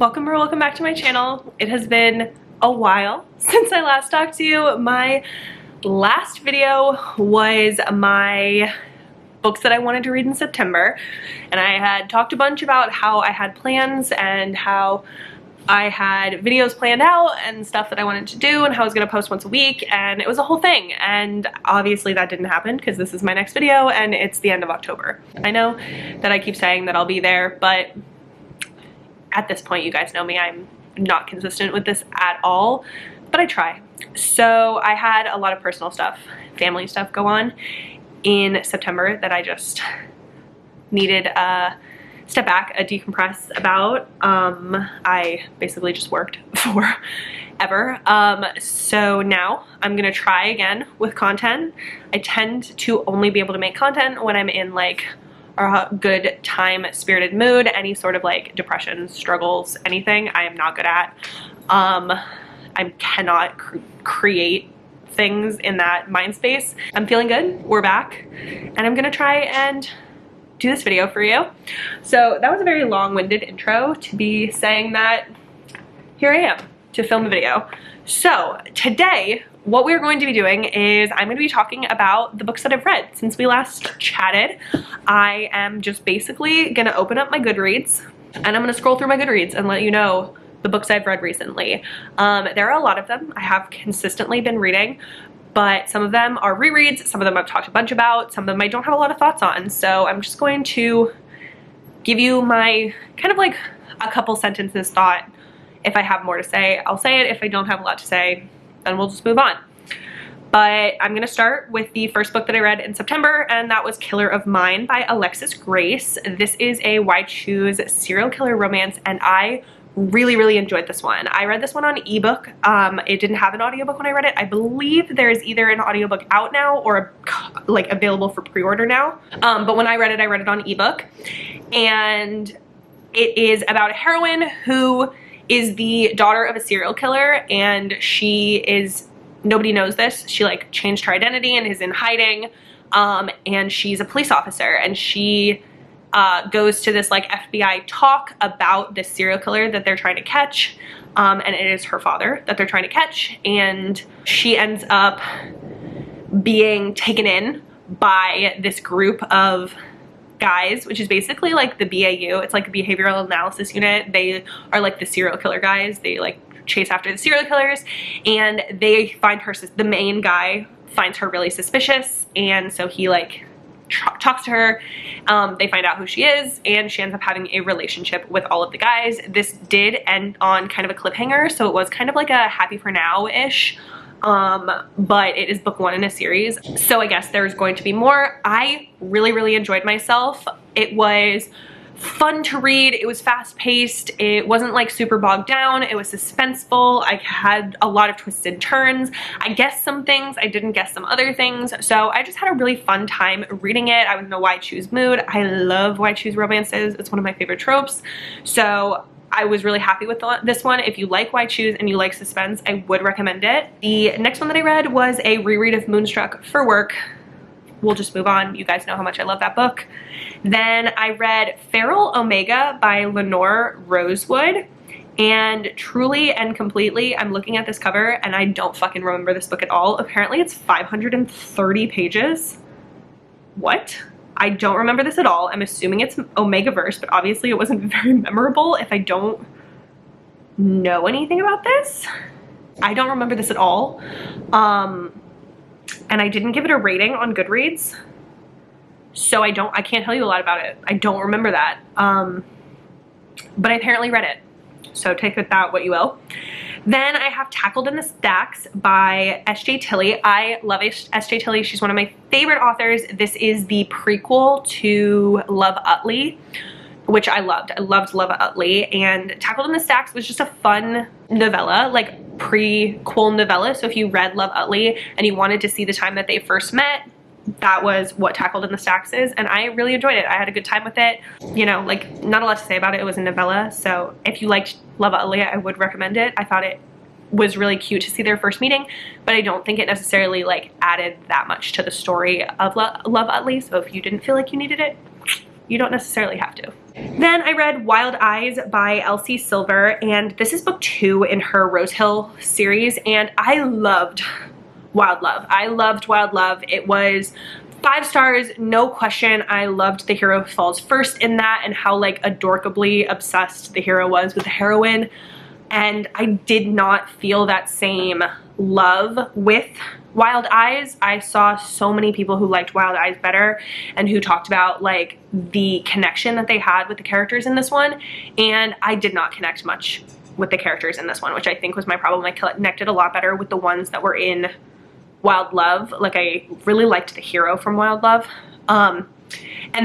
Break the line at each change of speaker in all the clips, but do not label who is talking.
Welcome or welcome back to my channel. It has been a while since I last talked to you. My last video was my books that I wanted to read in September, and I had talked a bunch about how I had plans and how I had videos planned out and stuff that I wanted to do and how I was going to post once a week, and it was a whole thing. And obviously that didn't happen because this is my next video and it's the end of October. I know that I keep saying that I'll be there, but at this point, you guys know me, I'm not consistent with this at all, but I try. So I had a lot of personal stuff, family stuff go on in September that I just needed a step back, a decompress about. I basically just worked forever. So now I'm gonna try again with content. I tend to only be able to make content when I'm in like a good time spirited mood. Any sort of like depression, struggles, anything I am not good at. I cannot create things in that mind space. I'm feeling good, we're back, and I'm gonna try and do this video for you. So that was a very long-winded intro to be saying that here I am to film a video. So today what we're going to be doing is I'm going to be talking about the books that I've read since we last chatted. I am just basically going to open up my Goodreads and I'm going to scroll through my Goodreads and let you know the books I've read recently. There are a lot of them I have consistently been reading, but some of them are rereads, some of them I've talked a bunch about, some of them I don't have a lot of thoughts on. So I'm just going to give you my kind of like a couple sentences thought. If I have more to say, I'll say it. If I don't have a lot to say, then we'll just move on. But I'm gonna start with the first book that I read in September, and that was Killer of Mine by Alexis Grace. This is a Why Choose serial killer romance, and I really enjoyed this one. I read this one on ebook. It didn't have an audiobook when I read it. I believe there is either an audiobook out now or like available for pre-order now. But when I read it on ebook, and it is about a heroine who is the daughter of a serial killer, and she is, nobody knows this, she like changed her identity and is in hiding, and she's a police officer, and she goes to this like FBI talk about this serial killer that they're trying to catch, and it is her father that they're trying to catch, and she ends up being taken in by this group of guys, which is basically like the BAU. It's like a behavioral analysis unit. They are like the serial killer guys. They like chase after the serial killers, and they find her, the main guy finds her really suspicious, and so he like talks to her. They find out who she is, and she ends up having a relationship with all of the guys. This did end on kind of a cliffhanger, so it was kind of like a happy for now-ish, but it is book one in a series, so I guess there's going to be more. I really enjoyed myself. It was fun to read. It was fast-paced. It wasn't like super bogged down. It was suspenseful. I had a lot of twists and turns. I guessed some things, I didn't guess some other things, so I just had a really fun time reading it. I was in a Why Choose mood. I love Why Choose romances. It's one of my favorite tropes, so I was really happy with this one. If you like Why Choose and you like suspense, I would recommend it. The next one that I read was a reread of Moonstruck for work. We'll just move on. You guys know how much I love that book. Then I read Feral Omega by Lenore Rosewood, and truly and completely, I'm looking at this cover and I don't fucking remember this book at all. Apparently it's 530 pages. What? I don't remember this at all. I'm assuming it's Omega verse, but obviously it wasn't very memorable if I don't know anything about this. I don't remember this at all. And I didn't give it a rating on Goodreads, so I can't tell you a lot about it. I don't remember that. But I apparently read it, so take with that what you will. Then I have Tackled in the Stacks by S.J. Tilley. I love S.J. Tilley. She's one of my favorite authors. This is the prequel to Love Utley, which I loved. I loved Love Utley, and Tackled in the Stacks was just a fun novella, like prequel novella. So if you read Love Utley and you wanted to see the time that they first met, that was what Tackled in the Stacks is, and I really enjoyed it. I had a good time with it. You know, like, not a lot to say about it. It was a novella, so if you liked Love Utley, I would recommend it. I thought it was really cute to see their first meeting, but I don't think it necessarily like added that much to the story of Love Utley, so if you didn't feel like you needed it, you don't necessarily have to. Then I read Wild Eyes by Elsie Silver, and this is book 2 in her Rose Hill series, and I loved Wild Love. I loved Wild Love. It was 5 stars, no question. I loved the hero falls first in that and how like adorably obsessed the hero was with the heroine. And I did not feel that same love with Wild Eyes. I saw so many people who liked Wild Eyes better and who talked about like the connection that they had with the characters in this one. And I did not connect much with the characters in this one, which I think was my problem. I connected a lot better with the ones that were in Wild Love. Like I really liked the hero from Wild Love. And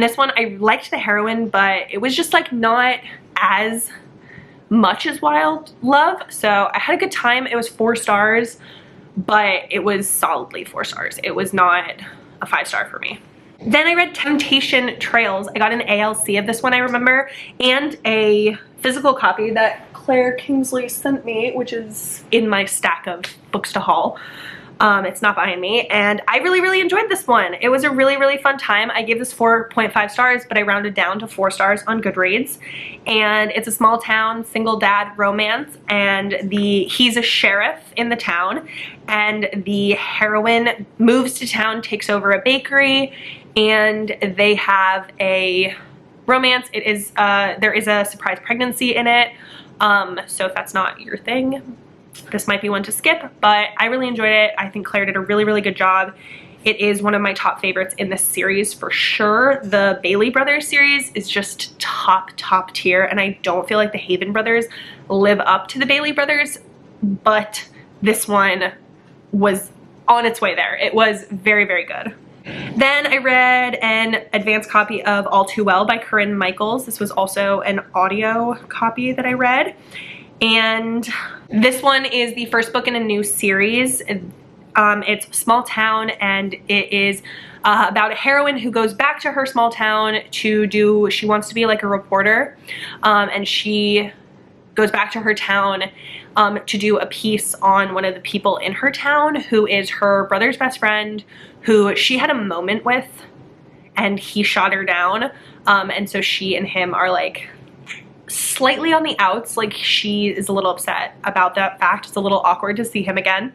this one I liked the heroine, but it was just like not as much as Wild Love. So I had a good time. It was 4 stars, but it was solidly 4 stars. It was not a 5-star for me. Then I read Temptation Trails. I got an ALC of this one, I remember, and a physical copy that Claire Kingsley sent me, which is in my stack of books to haul. It's not behind me, and I really enjoyed this one. It was a really fun time. I gave this 4.5 stars, but I rounded down to 4 stars on Goodreads. And it's a small town single dad romance, and he's a sheriff in the town, and the heroine moves to town, takes over a bakery, and they have a romance. It is there is a surprise pregnancy in it, so if that's not your thing, this might be one to skip, but I really enjoyed it. I think Claire did a really good job. It is one of my top favorites in this series for sure. The Bailey Brothers series is just top tier, and I don't feel like the Haven Brothers live up to the Bailey Brothers, but this one was on its way there. It was very good. Then I read an advanced copy of All Too Well by Corinne Michaels. This was also an audio copy that I read. And this one is the first book in a new series. It's Small Town, and it is about a heroine who goes back to her small town to she wants to be like a reporter, and she goes back to her town to do a piece on one of the people in her town who is her brother's best friend, who she had a moment with and he shot her down, and so she and him are like slightly on the outs. Like she is a little upset about that fact. It's a little awkward to see him again,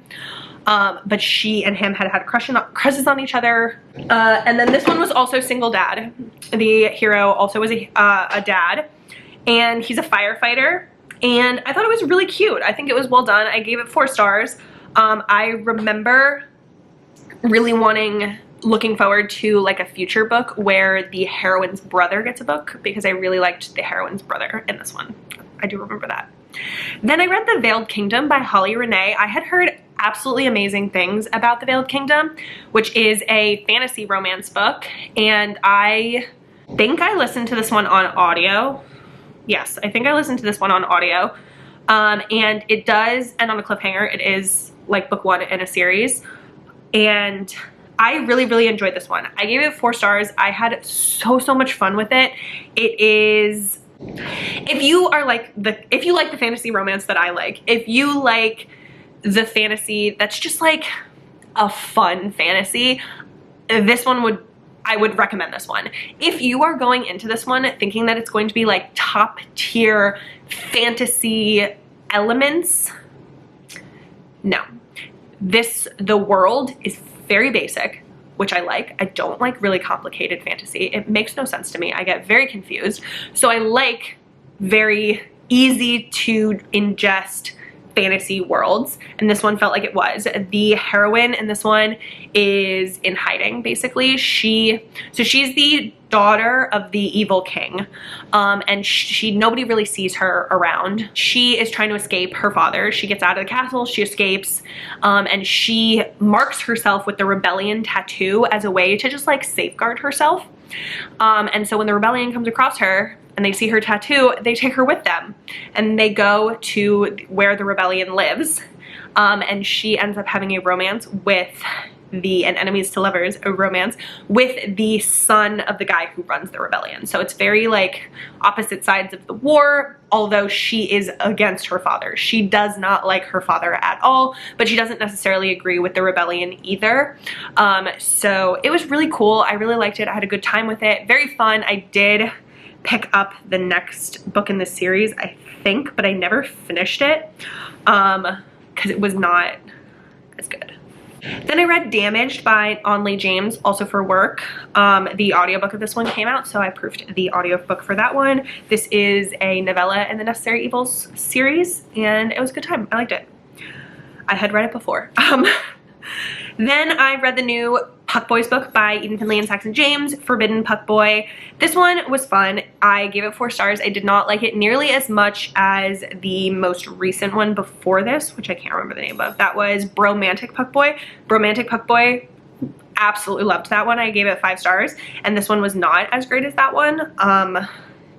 but she and him had crushes on each other. And then this one was also single dad. The hero also was a dad, and he's a firefighter, and I thought it was really cute. I think it was well done. I gave it 4 stars. I remember really looking forward to like a future book where the heroine's brother gets a book, because I really liked the heroine's brother in this one. I do remember that. Then I read The Veiled Kingdom by Holly Renee. I had heard absolutely amazing things about The Veiled Kingdom, which is a fantasy romance book, and I think I listened to this one on audio. Yes, I think I listened to this one on audio, and it does end on a cliffhanger. It is like book 1 in a series, and I really enjoyed this one. I gave it 4 stars. I had so much fun with it. It is, if you like the fantasy romance that I like, if you like the fantasy that's just like a fun fantasy, this one I would recommend this one. If you are going into this one thinking that it's going to be like top tier fantasy elements, no. The world is very basic, which I like. I don't like really complicated fantasy. It makes no sense to me. I get very confused. So I like very easy to ingest fantasy worlds, and this one felt like it was. The heroine in this one is in hiding, basically. She's the daughter of the evil king, and nobody really sees her around. She is trying to escape her father. She gets out of the castle, she escapes, and she marks herself with the rebellion tattoo as a way to just like safeguard herself. And so when the rebellion comes across her and they see her tattoo, they take her with them, and they go to where the rebellion lives, and she ends up having a romance with and enemies to lovers, a romance with the son of the guy who runs the rebellion. So it's very like opposite sides of the war, although she is against her father. She does not like her father at all, but she doesn't necessarily agree with the rebellion either. So it was really cool. I really liked it. I had a good time with it. Very fun. I did pick up the next book in the series, I think, but I never finished it because it was not as good. Then I read Damaged by Onley James, also for work. The audiobook of this one came out, so I proofed the audiobook for that one. This is a novella in the Necessary Evils series, and it was a good time. I liked it. I had read it before. Then I read the new Puck Boys book by Eden Finley and Saxon James, Forbidden Puck Boy. This one was fun. I gave it 4 stars. I did not like it nearly as much as the most recent one before this, which I can't remember the name of. That was Bromantic Puck Boy. Bromantic Puck Boy, absolutely loved that one. I gave it 5 stars, and this one was not as great as that one.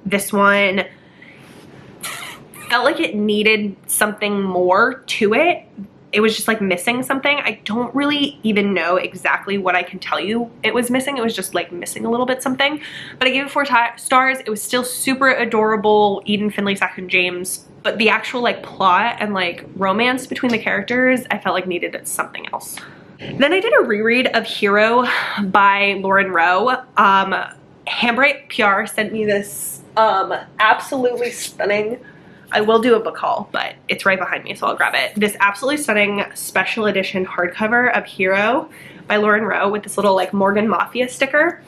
This one felt like it needed something more to it. It was just like missing something. I don't really even know exactly what I can tell you it was missing. It was just like missing a little bit something. But I gave it 4 stars. It was still super adorable, Eden Finley, Saxon James. But the actual like plot and like romance between the characters, I felt like needed something else. Then I did a reread of Hero by Lauren Rowe. Handbrake PR sent me this absolutely stunning, I will do a book haul, but it's right behind me, so I'll grab it. This absolutely stunning special edition hardcover of Hero by Lauren Rowe with this little like Morgan Mafia sticker.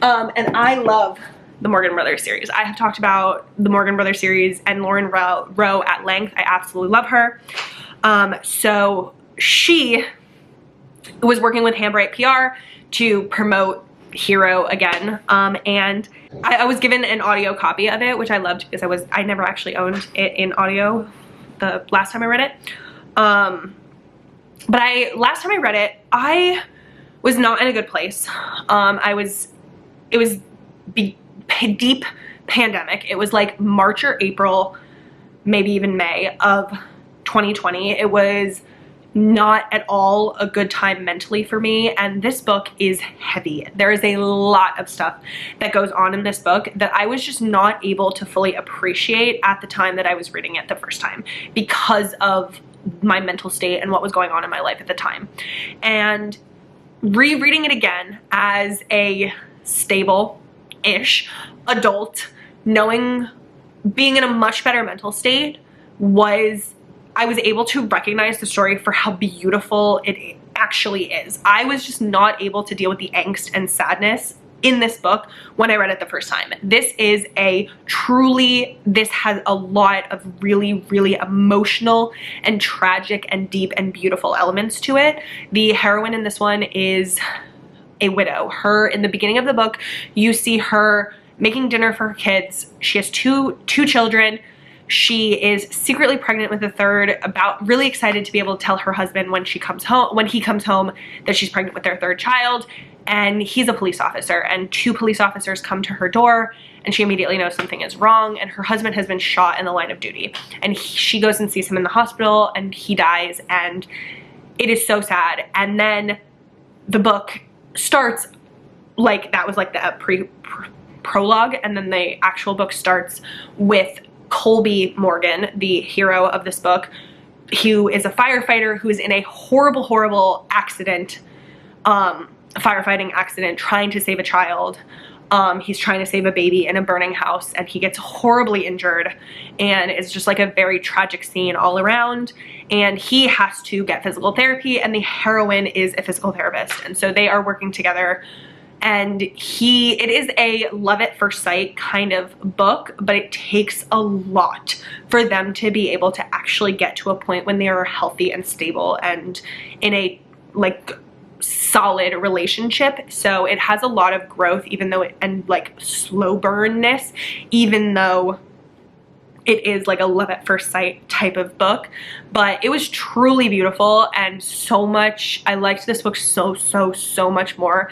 And I love the Morgan Brothers series. I have talked about the Morgan Brothers series and Lauren Rowe at length. I absolutely love her. So she was working with Handbrake PR to promote Hero again, and I was given an audio copy of it, which I loved because I never actually owned it in audio the last time I read it. But last time I read it, I was not in a good place. It was deep pandemic. It was like March or April, maybe even May of 2020. It was not at all a good time mentally for me, and this book is heavy. There is a lot of stuff that goes on in this book that I was just not able to fully appreciate at the time that I was reading it the first time because of my mental state and what was going on in my life at the time. And rereading it again as a stable-ish adult, being in a much better mental state, I was able to recognize the story for how beautiful it actually is. I was just not able to deal with the angst and sadness in this book when I read it the first time. This has a lot of really, really emotional and tragic and deep and beautiful elements to it. The heroine in this one is a widow. In the beginning of the book, you see her making dinner for her kids. She has two children. She is secretly pregnant with a third, really excited to be able to tell her husband when he comes home that she's pregnant with their third child. And he's a police officer, and 2 police officers come to her door, and she immediately knows something is wrong, and her husband has been shot in the line of duty. And she goes and sees him in the hospital, and he dies, and it is so sad. And then the book starts like that was like the prologue, and then the actual book starts with Colby Morgan, the hero of this book, who is a firefighter who is in a horrible, horrible accident, firefighting accident, trying to save a child. He's trying to save a baby in a burning house, and he gets horribly injured, and it's just like a very tragic scene all around, and he has to get physical therapy, and the heroine is a physical therapist, and so they are working together. And it is a love at first sight kind of book, but it takes a lot for them to be able to actually get to a point when they are healthy and stable and in a like solid relationship. So it has a lot of growth, and like slow burnness, even though it is like a love at first sight type of book. But it was truly beautiful, and so much. I liked this book so much more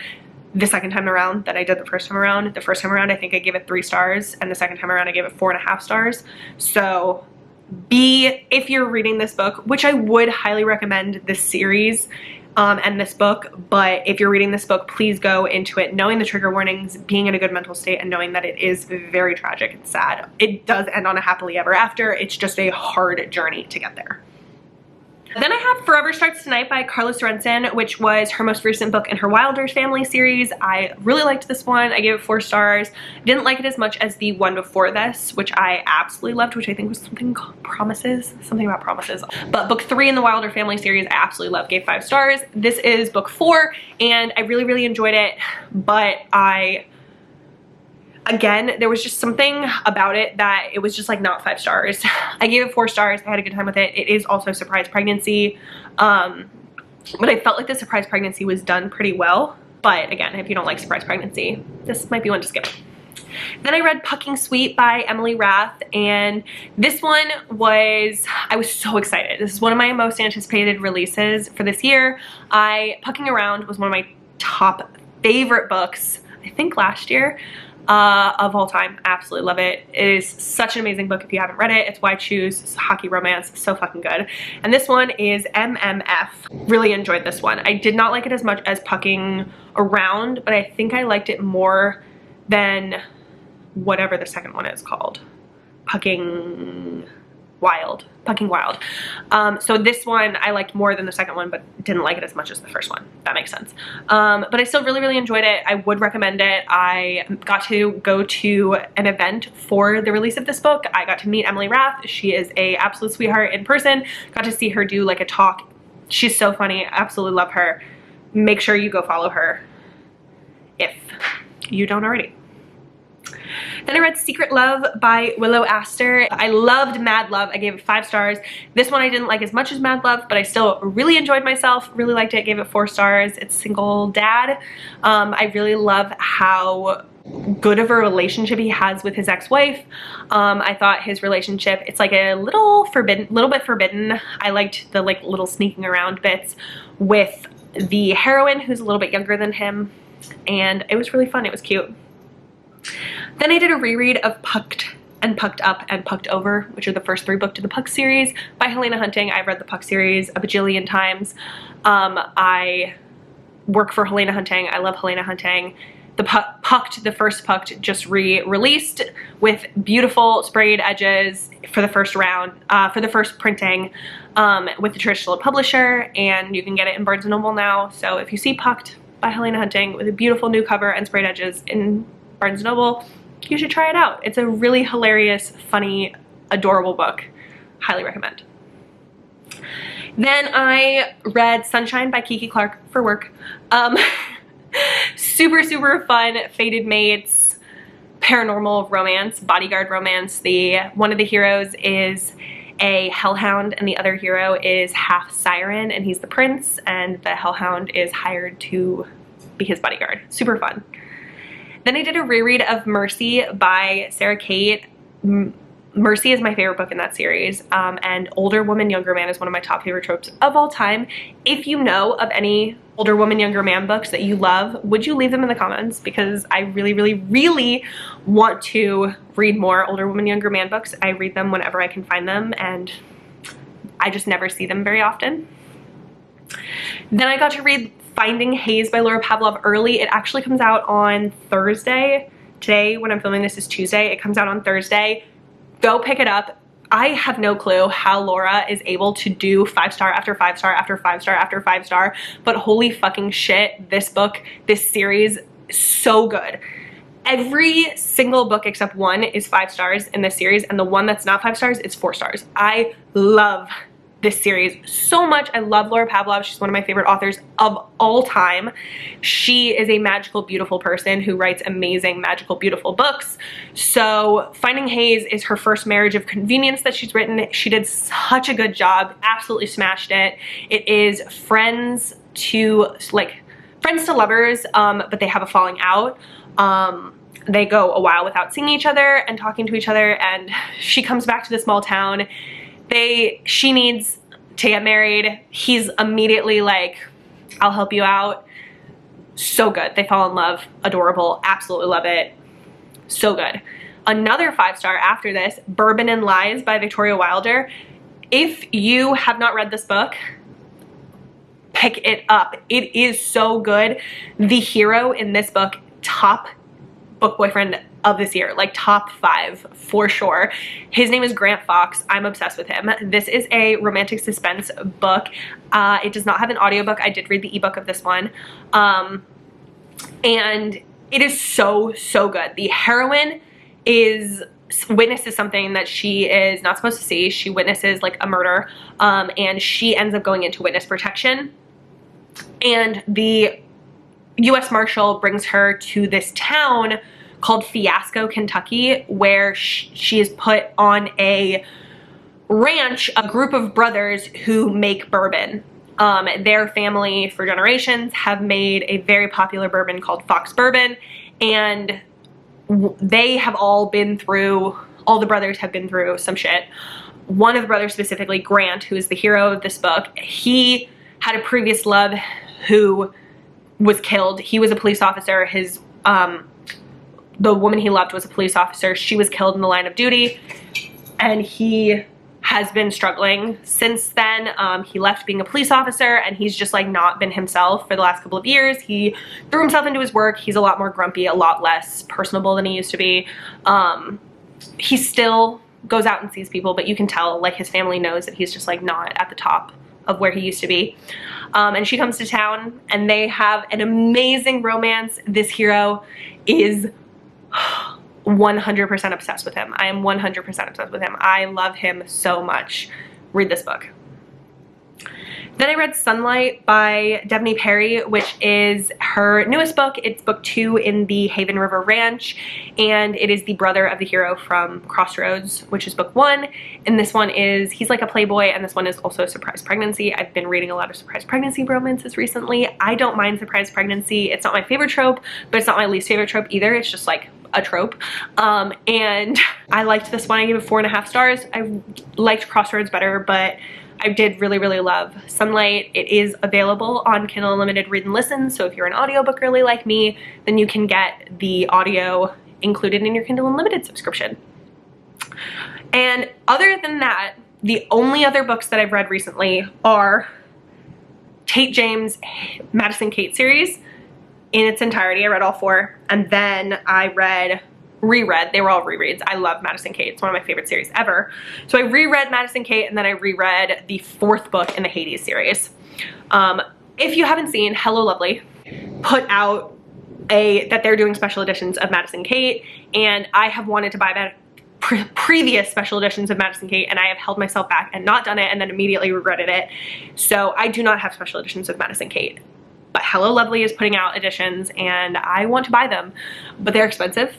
the second time around than I did the first time around. The first time around, I think I gave it 3 stars, and the second time around I gave it 4.5 stars. So if you're reading this book, which I would highly recommend this series, and this book, but if you're reading this book, please go into it knowing the trigger warnings, being in a good mental state, and knowing that it is very tragic and sad. It does end on a happily ever after. It's just a hard journey to get there. Then I have Forever Starts Tonight by Carla Sorensen, which was her most recent book in her Wilder family series. I really liked this one. I gave it 4 stars. Didn't like it as much as the one before this, which I absolutely loved, which I think was something called Promises, something about promises. But book 3 in the Wilder family series, I absolutely loved, gave 5 stars. This is book 4, and I really, really enjoyed it, but again, there was just something about it that it was just like not 5 stars. I gave it 4 stars. I had a good time with it. It is also surprise pregnancy. But I felt like the surprise pregnancy was done pretty well. But again, if you don't like surprise pregnancy, this might be one to skip. Then I read Pucking Sweet by Emily Rath, and this one I was so excited. This is one of my most anticipated releases for this year. Pucking Around was one of my top favorite books, I think last year. Of all time. Absolutely love it. It is such an amazing book if you haven't read it. It's Why Choose. It's hockey romance. So fucking good. And this one is MMF. Really enjoyed this one. I did not like it as much as Pucking Around, but I think I liked it more than whatever the second one is called. Pucking Wild. So this one I liked more than the second one, but didn't like it as much as the first one. That makes sense. But I still really, really enjoyed it. I would recommend it. I got to go to an event for the release of this book. I got to meet Emily Rath. She is a absolute sweetheart in person. Got to see her do like a talk. She's so funny. Absolutely love her. Make sure you go follow her if you don't already. Then I read Secret Love by Willow Astor. I loved Mad Love. I gave it 5 stars. This one I didn't like as much as Mad Love, but I still really enjoyed myself. Really liked it. Gave it 4 stars. It's single dad. I really love how good of a relationship he has with his ex-wife. I thought his relationship, it's like a little bit forbidden. I liked the like little sneaking around bits with the heroine, who's a little bit younger than him, and it was really fun. It was cute. Then I did a reread of Pucked and Pucked Up and Pucked Over, which are the first 3 books to the Puck series by Helena Hunting. I've read the Puck series a bajillion times. I work for Helena Hunting. I love Helena Hunting. The Pucked, the first Pucked, just re-released with beautiful sprayed edges for the first round, for the first printing, with the traditional publisher, and you can get it in Barnes & Noble now. So if you see Pucked by Helena Hunting with a beautiful new cover and sprayed edges in Barnes & Noble, you should try it out. It's a really hilarious, funny, adorable book. Highly recommend. Then I read Sunshine by Kiki Clark for work. Super, super fun, fated mates, paranormal romance, bodyguard romance. One of the heroes is a hellhound and the other hero is half siren, and he's the prince, and the hellhound is hired to be his bodyguard. Super fun. Then I did a reread of Mercy by Sarah Kate. Mercy is my favorite book in that series, and Older Woman, Younger Man is one of my top favorite tropes of all time. If you know of any Older Woman, Younger Man books that you love, would you leave them in the comments? Because I really, really, really want to read more Older Woman, Younger Man books. I read them whenever I can find them, and I just never see them very often. Then I got to read Finding Haze by Laura Pavlov early. It actually comes out on Thursday. Today, when I'm filming this, is Tuesday. It comes out on Thursday. Go pick it up. I have no clue how Laura is able to do 5-star after 5-star after 5-star after 5-star, but holy fucking shit, this book, this series, so good. Every single book except one is 5 stars in this series, and the one that's not 5 stars is 4 stars. I love this series so much. I love Laura Pavlov. She's one of my favorite authors of all time. She is a magical, beautiful person who writes amazing, magical, beautiful books. So Finding Haze is her first marriage of convenience that she's written. She did such a good job, absolutely smashed it. It is friends to lovers, but they have a falling out. They go a while without seeing each other and talking to each other, and she comes back to the small town. She needs to get married. He's immediately like, I'll help you out. So good. They fall in love. Adorable. Absolutely love it. So good. Another 5-star after this, Bourbon and Lies by Victoria Wilder. If you have not read this book, pick it up. It is so good. The hero in this book, top book boyfriend of this year, like top 5 for sure. His name is Grant Fox. I'm obsessed with him. This is a romantic suspense book. It does not have an audiobook. I did read the ebook of this one. And it is so good. The heroine witnesses something that she is not supposed to see. She witnesses like a murder, and she ends up going into witness protection. And the U.S. Marshal brings her to this town called Fiasco, Kentucky, where she is put on a ranch, a group of brothers who make bourbon. Their family for generations have made a very popular bourbon called Fox Bourbon, and they have all the brothers have been through some shit. One of the brothers specifically, Grant, who is the hero of this book, he had a previous love who was killed. He was a police officer. The woman he loved was a police officer. She was killed in the line of duty, and he has been struggling since then. He left being a police officer, and he's just like not been himself for the last couple of years. He threw himself into his work. He's a lot more grumpy, a lot less personable than he used to be. He still goes out and sees people, but you can tell like his family knows that he's just like not at the top of where he used to be. And she comes to town, and they have an amazing romance. This hero is 100% obsessed with him. I am 100% obsessed with him. I love him so much. Read this book. Then I read Sunlight by Devney Perry, which is her newest book. It's book 2 in the Haven River Ranch, and it is the brother of the hero from Crossroads, which is book 1. And this one he's like a playboy, and this one is also a surprise pregnancy. I've been reading a lot of surprise pregnancy romances recently. I don't mind surprise pregnancy. It's not my favorite trope, but it's not my least favorite trope either. It's just like a trope. And I liked this one. I gave it 4.5 stars. I liked Crossroads better, but I did really love Sunlight. It is available on Kindle Unlimited Read and Listen, so if you're an audiobook girly like me, then you can get the audio included in your Kindle Unlimited subscription. And other than that, the only other books that I've read recently are Tate James' Madison Kate series in its entirety. I read all 4, and then I reread, they were all rereads. I love Madison Kate. It's one of my favorite series ever. So I reread Madison Kate, and then I reread the 4th book in the Hades series. If you haven't seen, Hello Lovely put out that they're doing special editions of Madison Kate, and I have wanted to buy that previous special editions of Madison Kate, and I have held myself back and not done it, and then immediately regretted it. So I do not have special editions of Madison Kate, but Hello Lovely is putting out editions, and I want to buy them, but they're expensive.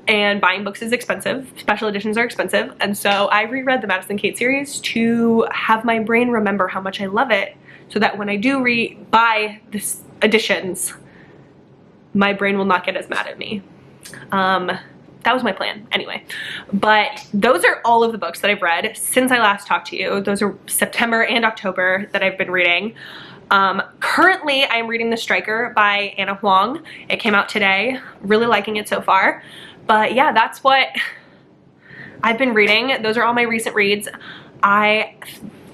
And buying books is expensive. Special editions are expensive. And so I reread the Madison Kate series to have my brain remember how much I love it, so that when I do buy this editions, my brain will not get as mad at me. That was my plan anyway. But those are all of the books that I've read since I last talked to you. Those are September and October that I've been reading. Currently I'm reading The Striker by Anna Huang. It came out today. Really liking it so far. But yeah, that's what I've been reading. Those are all my recent reads. I'm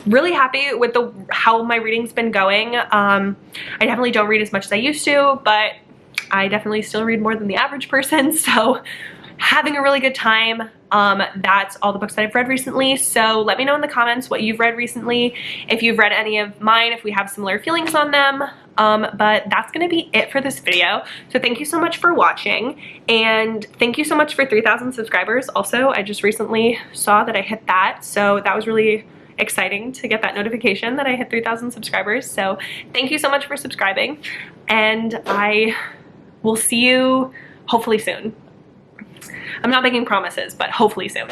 really happy with how my reading's been going. I definitely don't read as much as I used to, but I definitely still read more than the average person, so having a really good time. That's all the books that I've read recently, so let me know in the comments what you've read recently, if you've read any of mine, if we have similar feelings on them. But that's gonna be it for this video. So thank you so much for watching, and thank you so much for 3,000 subscribers. Also, I just recently saw that I hit that, so that was really exciting to get that notification that I hit 3,000 subscribers. So thank you so much for subscribing, and I will see you hopefully soon. I'm not making promises, but hopefully soon.